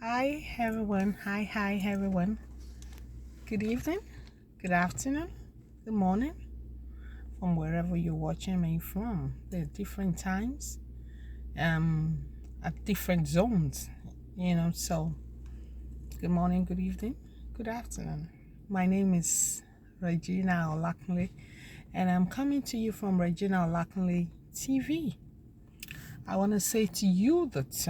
Hi everyone. Hi everyone. Good evening, good afternoon, good morning from wherever you're watching me from. There's different times, um, at different zones, So good morning, good evening, good afternoon. My name is Regina Olakunle, and I'm coming to you from Regina Olakunle TV. I want to say to you that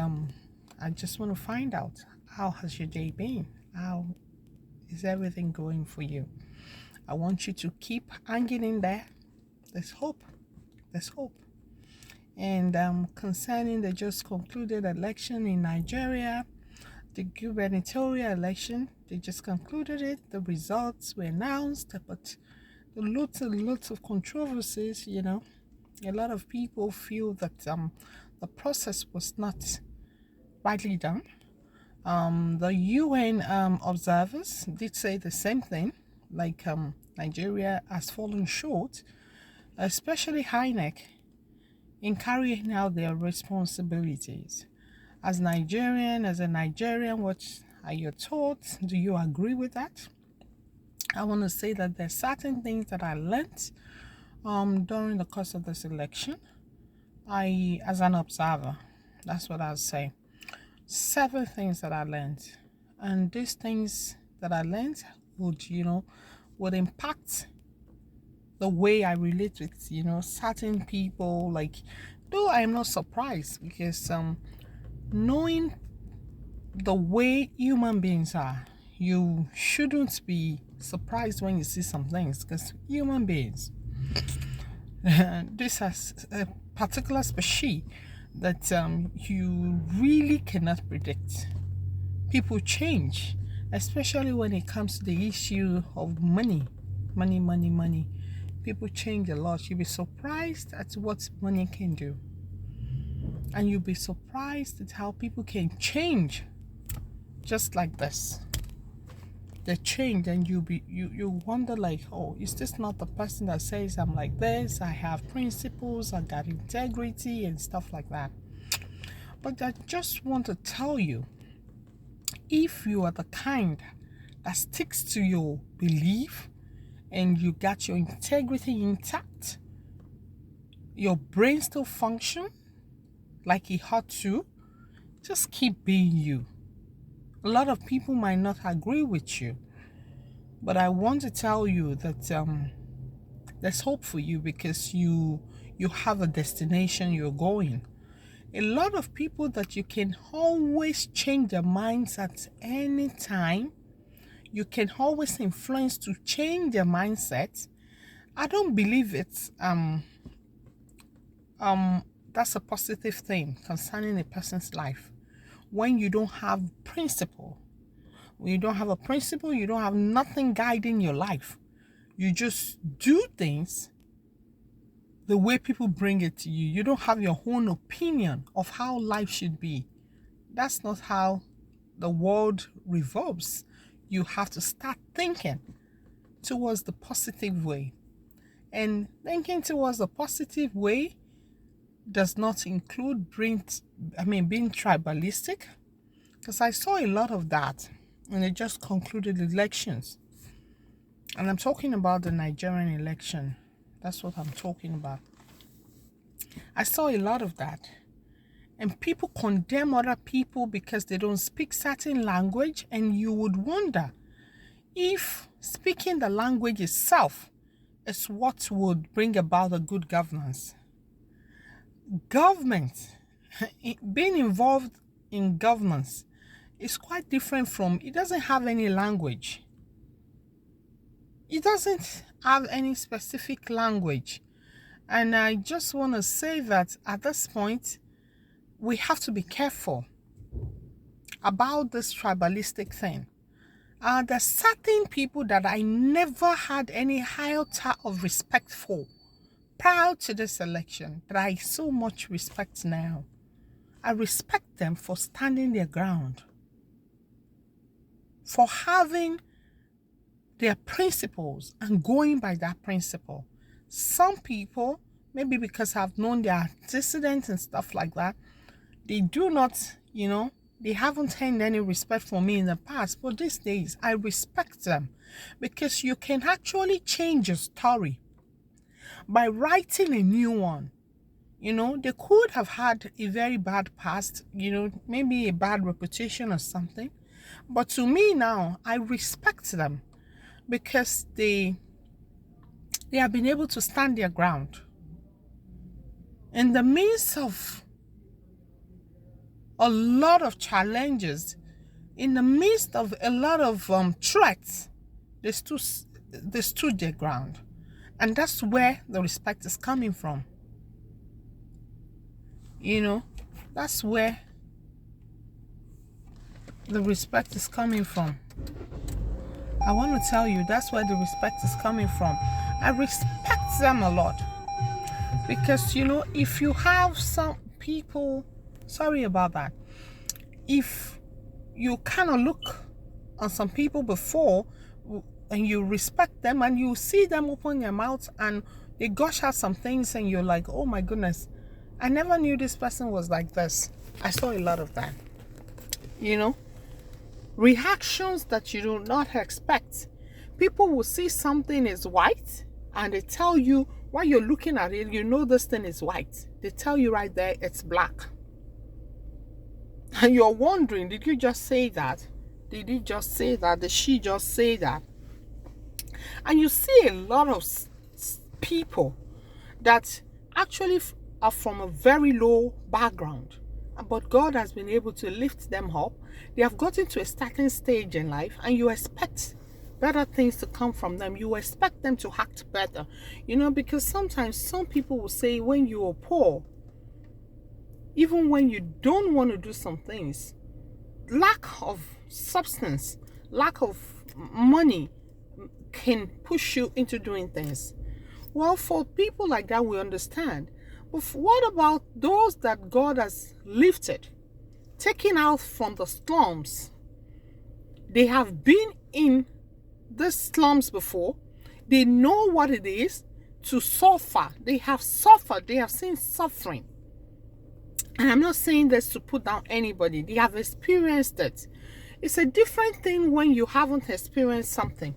I just want to find out how has your day been? How is everything going for you? I want you to keep hanging in there. There's hope. There's hope. And concerning the just concluded election in Nigeria, the gubernatorial election, they just concluded it. The results were announced, but lots of controversies. A lot of people feel that the process was not rightly done. The UN observers did say the same thing, like Nigeria has fallen short, especially INEC, in carrying out their responsibilities. As a Nigerian, what are your thoughts? Do you agree with that? I want to say that there's certain things that I learned during the course of this election. As an observer, that's what I'll say. Several things that I learned, and these things that I learned would impact the way I relate with certain people. Like, though I am not surprised because knowing the way human beings are, you shouldn't be surprised when you see some things because human beings. This has a particular species that you really cannot predict. People change, especially when it comes to the issue of money. Money. People change a lot. You'll be surprised at what money can do. And you'll be surprised at how people can change just like this. They change and you wonder like, oh, is this not the person that says I'm like this? I have principles, I got integrity and stuff like that. But I just want to tell you, if you are the kind that sticks to your belief and you got your integrity intact, your brain still function like it ought to, just keep being you. A lot of people might not agree with you, but I want to tell you that there's hope for you because you have a destination you're going. A lot of people that you can always change their minds at any time. You can always influence to change their mindset. I don't believe it's that's a positive thing concerning a person's life. When you don't have principle, when you don't have a principle, you don't have nothing guiding your life. You just do things the way people bring it to you. You don't have your own opinion of how life should be. That's not how the world revolves. You have to start thinking towards the positive way. And thinking towards the positive way does not include being tribalistic, because I saw a lot of that and they just concluded elections. And I'm talking about the Nigerian election. That's what I'm talking about. I saw a lot of that. And people condemn other people because they don't speak certain language, and you would wonder if speaking the language itself is what would bring about a good governance. Government, being involved in governance is quite different from, it doesn't have any language. It doesn't have any specific language. And I just want to say that at this point, we have to be careful about this tribalistic thing. There's certain people that I never had any iota of respect for prior to this election that I so much respect now. I respect them for standing their ground, for having their principles and going by that principle. Some people, maybe because I've known their antecedents and stuff like that, they do not, They haven't earned any respect for me in the past, but these days I respect them because you can actually change your story by writing a new one. They could have had a very bad past, maybe a bad reputation or something. But to me now, I respect them because they have been able to stand their ground. In the midst of a lot of challenges, in the midst of a lot of threats, they stood their ground. And that's where the respect is coming from. That's where the respect is coming from. I want to tell you, that's where the respect is coming from. I respect them a lot. Because, if you have some people, sorry about that, if you kind of look on some people before and you respect them and you see them open their mouth and they gush out some things and you're like, oh my goodness, I never knew this person was like this. I saw a lot of that. Reactions that you do not expect. People will see something is white and they tell you, while you're looking at it, this thing is white. They tell you right there it's black. And you're wondering, did you just say that? Did he just say that? Did she just say that? And you see a lot of people that actually are from a very low background, but God has been able to lift them up. They have gotten to a certain stage in life, and you expect better things to come from them. You expect them to act better, because sometimes some people will say when you are poor, even when you don't want to do some things, lack of substance, lack of money can push you into doing things. Well, for people like that, we understand. But what about those that God has lifted, taken out from the slums? They have been in the slums before. They know what it is to suffer. They have suffered. They have seen suffering. And I'm not saying this to put down anybody. They have experienced it. It's a different thing when you haven't experienced something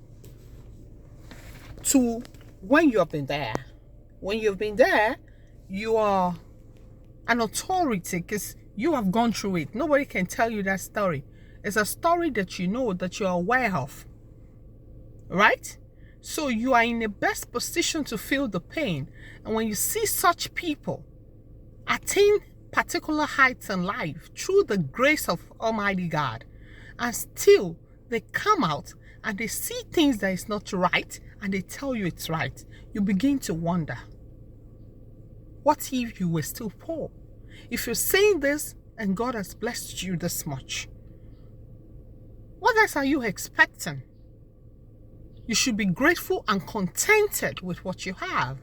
to when you have been there. When you've been there, you are an authority because you have gone through it. Nobody can tell you that story. It's a story that you know, that you're aware of. Right? So you are in the best position to feel the pain. And when you see such people attain particular heights in life through the grace of Almighty God, and still they come out and they see things that is not right and they tell you it's right, you begin to wonder, what if you were still poor? If you're saying this and God has blessed you this much, what else are you expecting? You should be grateful and contented with what you have.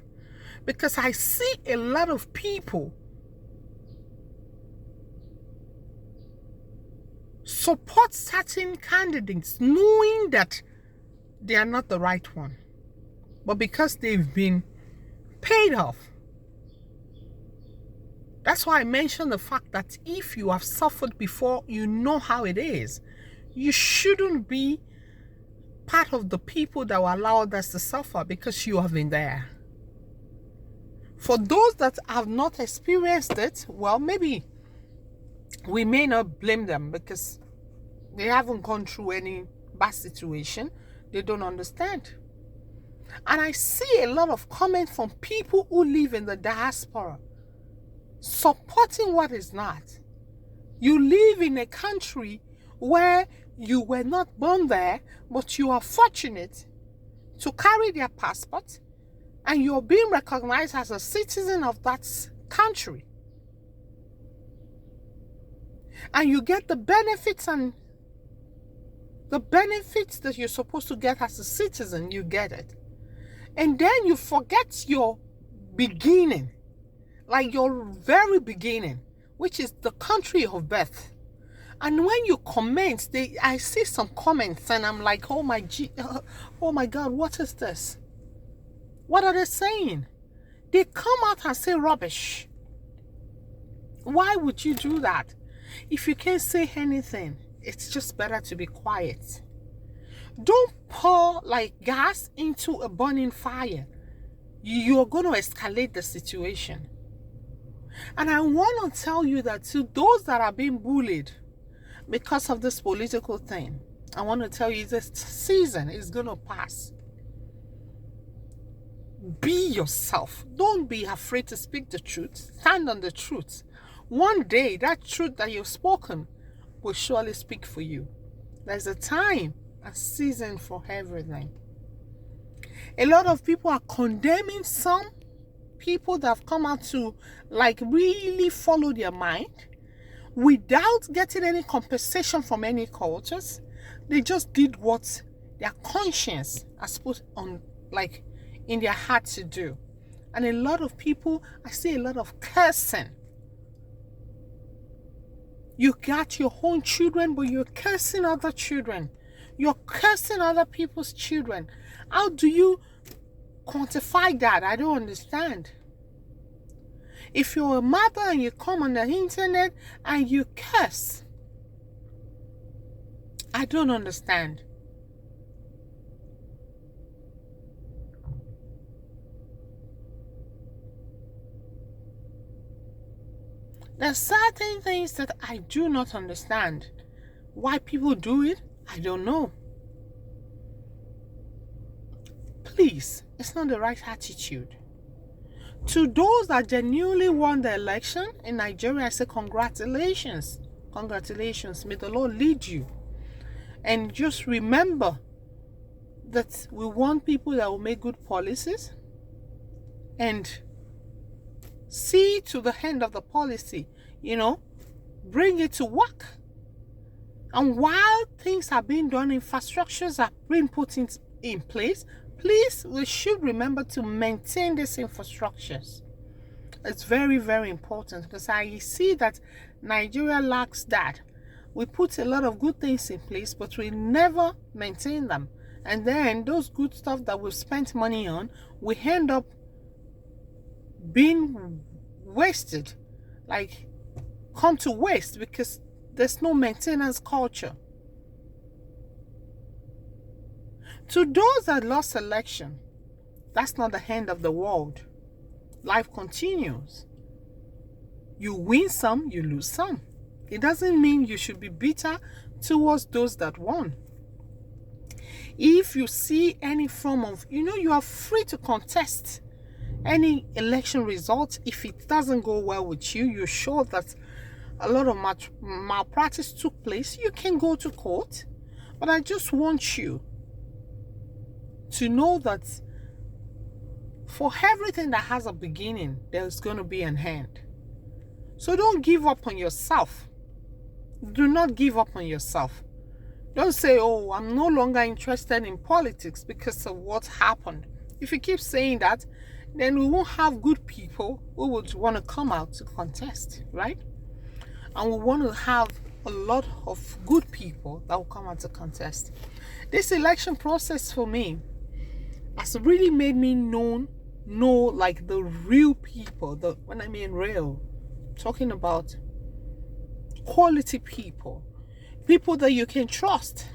Because I see a lot of people support certain candidates knowing that they are not the right one. But because they've been paid off. That's why I mentioned the fact that if you have suffered before, you know how it is. You shouldn't be part of the people that will allow others to suffer because you have been there. For those that have not experienced it, well, maybe we may not blame them because they haven't gone through any bad situation. They don't understand. And I see a lot of comments from people who live in the diaspora supporting what is not. You live in a country where you were not born there, but you are fortunate to carry their passport and you're being recognized as a citizen of that country. And you get the benefits that you're supposed to get as a citizen, you get it. And then you forget your beginning, like your very beginning, which is the country of birth. And when you comment, I see some comments and I'm like, oh my God, what is this? What are they saying? They come out and say rubbish. Why would you do that? If you can't say anything, it's just better to be quiet. Don't pour like gas into a burning fire. You're going to escalate the situation. And I want to tell you that to those that are being bullied because of this political thing, I want to tell you this season is going to pass. Be yourself. Don't be afraid to speak the truth. Stand on the truth. One day, that truth that you've spoken will surely speak for you. There's a time, a season for everything. A lot of people are condemning some people that have come out to like really follow their mind without getting any compensation from any cultures. They just did what their conscience has put on, like in their heart to do. And a lot of people, I see a lot of cursing. You got your own children, but you're cursing other children. You're cursing other people's children. How do you quantify that? I don't understand. If you're a mother and you come on the internet and you curse, I don't understand. There are certain things that I do not understand. Why people do it, I don't know. Please, it's not the right attitude. To those that genuinely won the election in Nigeria, I say congratulations. Congratulations. May the Lord lead you. And just remember that we want people that will make good policies and see to the end of the policy, bring it to work. And while things are being done, infrastructures are being put in place, please, we should remember to maintain these infrastructures. It's very, very important because I see that Nigeria lacks that. We put a lot of good things in place, but we never maintain them. And then those good stuff that we've spent money on, we end up being wasted, like come to waste because there's no maintenance culture. To those that lost election, that's not the end of the world. Life continues. You win some, you lose some. It doesn't mean you should be bitter towards those that won. If you see any form of, you are free to contest any election result. If it doesn't go well with you, you're sure that a lot of malpractice took place, you can go to court. But I just want you to know that for everything that has a beginning, there's going to be an end. So don't give up on yourself. Do not give up on yourself. Don't say, oh, I'm no longer interested in politics because of what happened. If you keep saying that, then we won't have good people who would want to come out to contest, right? And we want to have a lot of good people that will come out to contest. This election process for me has really made me know like the real people. When I mean real, talking about quality people that you can trust,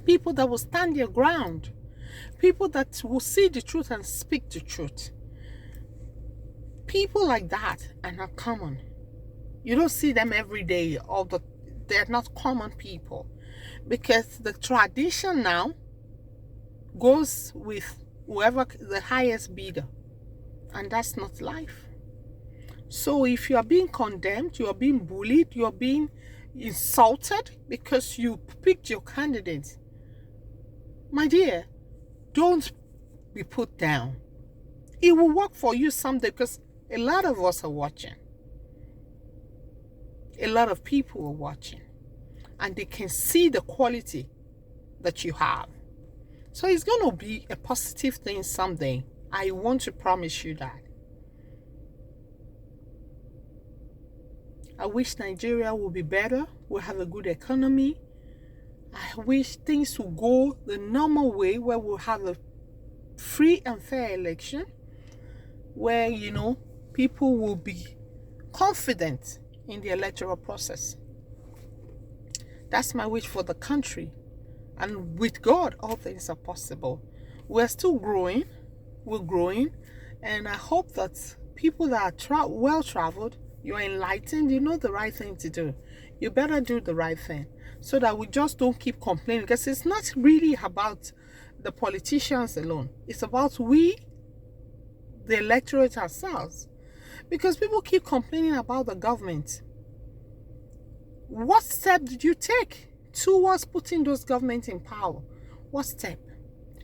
people that will stand their ground, people that will see the truth and speak the truth. People like that are not common. You don't see them every day, they're not common people, because the tradition now goes with whoever the highest bidder, and that's not life. So if you are being condemned, you are being bullied, you are being insulted because you picked your candidate, my dear, don't be put down. It will work for you someday because a lot of us are watching. A lot of people are watching, and they can see the quality that you have. So it's going to be a positive thing someday. I want to promise you that. I wish Nigeria will be better. We'll have a good economy. I wish things will go the normal way, where we'll have a free and fair election, where, people will be confident in the electoral process. That's my wish for the country. And with God, all things are possible. We're still growing. We're growing. And I hope that people that are well-traveled, you're enlightened, you know the right thing to do. You better do the right thing so that we just don't keep complaining. Because it's not really about the politicians alone. It's about we, the electorate ourselves. Because people keep complaining about the government. What step did you take towards putting those governments in power? What step?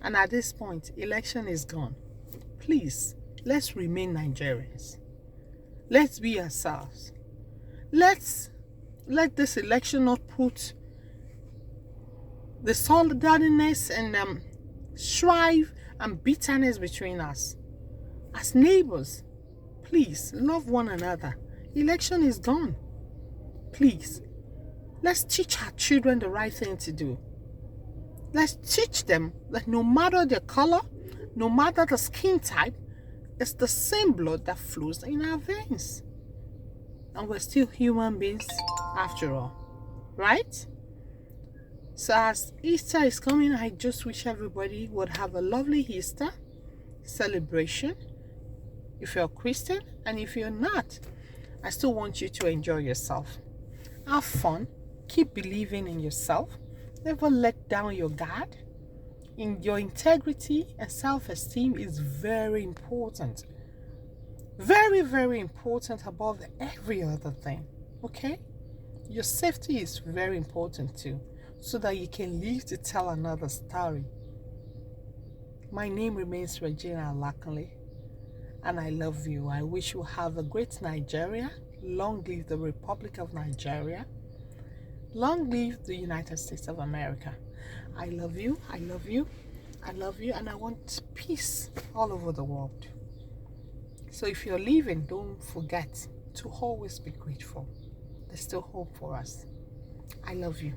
And at this point, election is gone. Please, let's remain Nigerians. Let's be ourselves. Let this election not put the solidariness and strife and bitterness between us. As neighbors, please love one another. Election is gone. Please, let's teach our children the right thing to do. Let's teach them that no matter their color, no matter the skin type, it's the same blood that flows in our veins. And we're still human beings after all. Right? So as Easter is coming, I just wish everybody would have a lovely Easter celebration. If you're a Christian, and if you're not, I still want you to enjoy yourself. Have fun. Keep believing in yourself. Never let down your guard. In your integrity and self-esteem is very important. Very, very important above every other thing. Okay? Your safety is very important too, so that you can live to tell another story. My name remains Regina Alakanle, and I love you. I wish you have a great Nigeria. Long live the Republic of Nigeria. Long live the United States of America. I love you. I love you. I love you. And I want peace all over the world. So if you're leaving, don't forget to always be grateful. There's still hope for us. I love you.